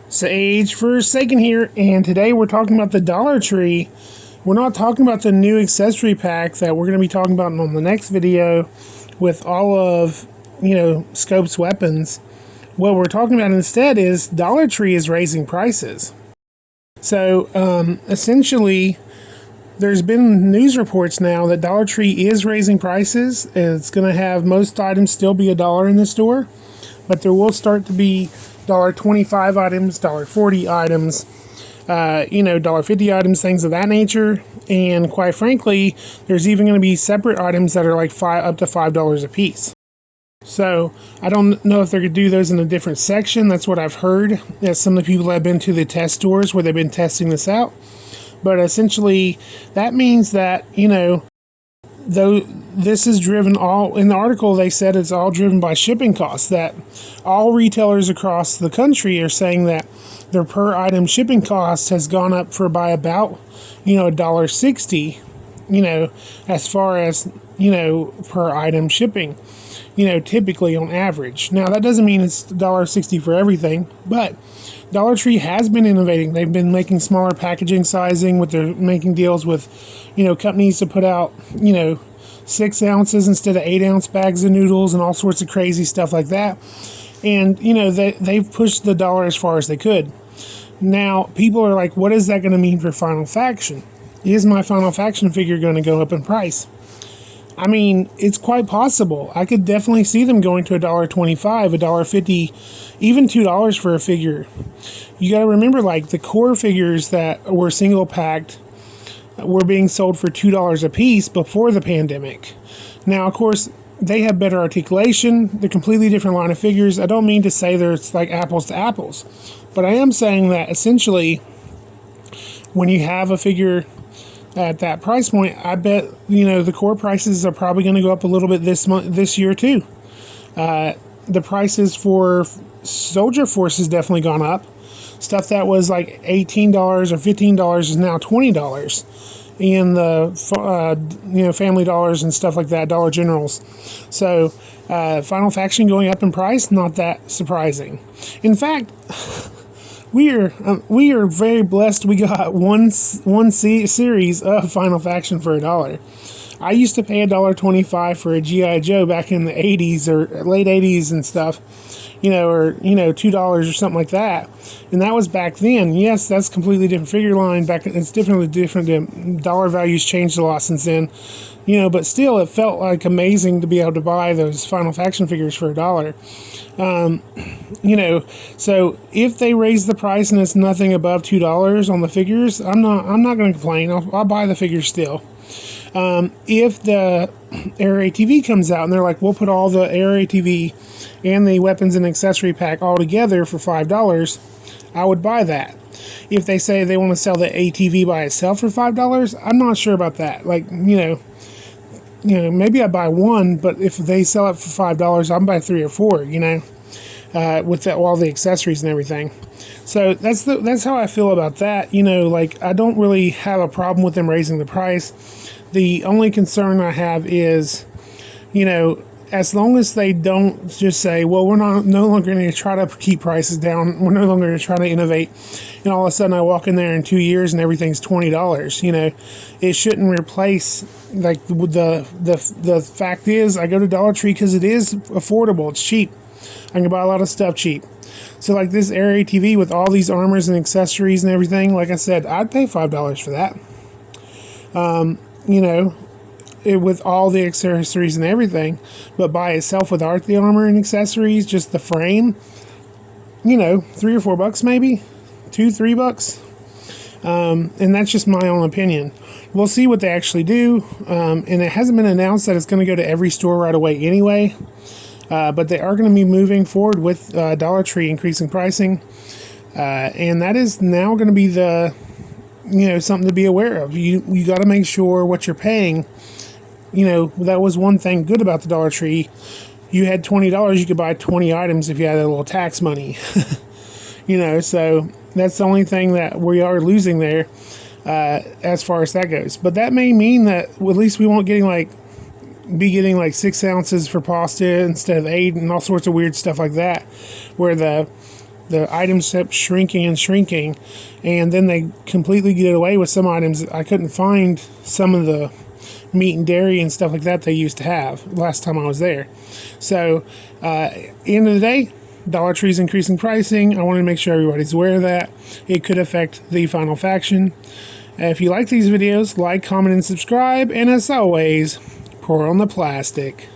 Sage Forsaken here, and today we're talking about the Dollar Tree. We're not talking about the new accessory pack that we're going to be talking about on the next video with all of, Scope's weapons. What we're talking about instead is Dollar Tree is raising prices. So, essentially, there's been news reports now that Dollar Tree is raising prices. It's going to have most items still be $1 in the store, but there will start to be $1.25 items, $1.40 items, $1.50 items, things of that nature. And quite frankly, there's even going to be separate items that are like up to $5 a piece. So I don't know if they're going to do those in a different section. That's what I've heard. As some of the people have been to the test stores where they've been testing this out. But essentially, that means that, though this is driven all in the article, they said it's all driven by shipping costs, that all retailers across the country are saying that their per item shipping cost has gone up by about $1.60, as far as per item shipping, typically on average. Now that doesn't mean it's $1.60 for everything, but Dollar Tree has been innovating. They've been making smaller packaging sizing, they're making deals with, companies to put out, 6 ounces instead of 8-ounce bags of noodles and all sorts of crazy stuff like that. And, they've pushed the dollar as far as they could. Now, people are like, what is that going to mean for Final Faction? Is my Final Faction figure going to go up in price? I mean, it's quite possible. I could definitely see them going to $1.25, $1.50, even $2 for a figure. You got to remember, the core figures that were single packed were being sold for $2 a piece before the pandemic. Now, of course, they have better articulation. They're completely different line of figures. I don't mean to say it's like apples to apples, but I am saying that essentially, when you have a figure at that price point, I bet the core prices are probably going to go up a little bit this year too. The prices for Soldier Force has definitely gone up. Stuff that was like $18 or $15 is now $20. And the Family Dollars and stuff like that, Dollar Generals. So Final Faction going up in price, not that surprising. In fact, we are very blessed. We got one series of Final Faction for $1. I used to pay $1.25 for a G.I. Joe back in the 80s or late 80s and stuff, or $2 or something like that. And that was back then. Yes, that's a completely different figure line. It's definitely different. Dollar values changed a lot since then, but still, it felt like amazing to be able to buy those Final Faction figures for $1. So if they raise the price and it's nothing above $2 on the figures, I'm not going to complain. I'll buy the figures still. If the Air ATV comes out and they're like, we'll put all the Air ATV and the weapons and accessory pack all together for $5, I would buy that. If they say they want to sell the ATV by itself for $5, I'm not sure about that. Maybe I buy one, but if they sell it for $5, I'll buy 3 or 4, with all the accessories and everything. So that's how I feel about that. I don't really have a problem with them raising the price. The only concern I have is, as long as they don't just say, well, we're no longer going to try to keep prices down. We're no longer going to try to innovate. And all of a sudden I walk in there in 2 years and everything's $20. It shouldn't replace, the fact is, I go to Dollar Tree because it is affordable. It's cheap. I can buy a lot of stuff cheap. So this Air ATV with all these armors and accessories and everything, like I said, I'd pay $5 for that. With all the accessories and everything, but by itself without the armor and accessories, just the frame, $3 or $4 maybe, $2-3. And that's just my own opinion. We'll see what they actually do. And it hasn't been announced that it's going to go to every store right away anyway. But they are going to be moving forward with Dollar Tree increasing pricing. And that is now going to be something to be aware of. You got to make sure what you're paying. That was one thing good about the Dollar Tree. You had $20, you could buy 20 items if you had a little tax money. So that's the only thing that we are losing there as far as that goes. But that may mean that at least we won't be getting 6 ounces for pasta instead of 8 and all sorts of weird stuff like that, where the The items kept shrinking and shrinking, and then they completely did away with some items. I couldn't find some of the meat and dairy and stuff like that they used to have last time I was there. So, end of the day, Dollar Tree's increasing pricing. I wanted to make sure everybody's aware of that. It could affect the final faction. If you like these videos, like, comment, and subscribe. And as always, pour on the plastic.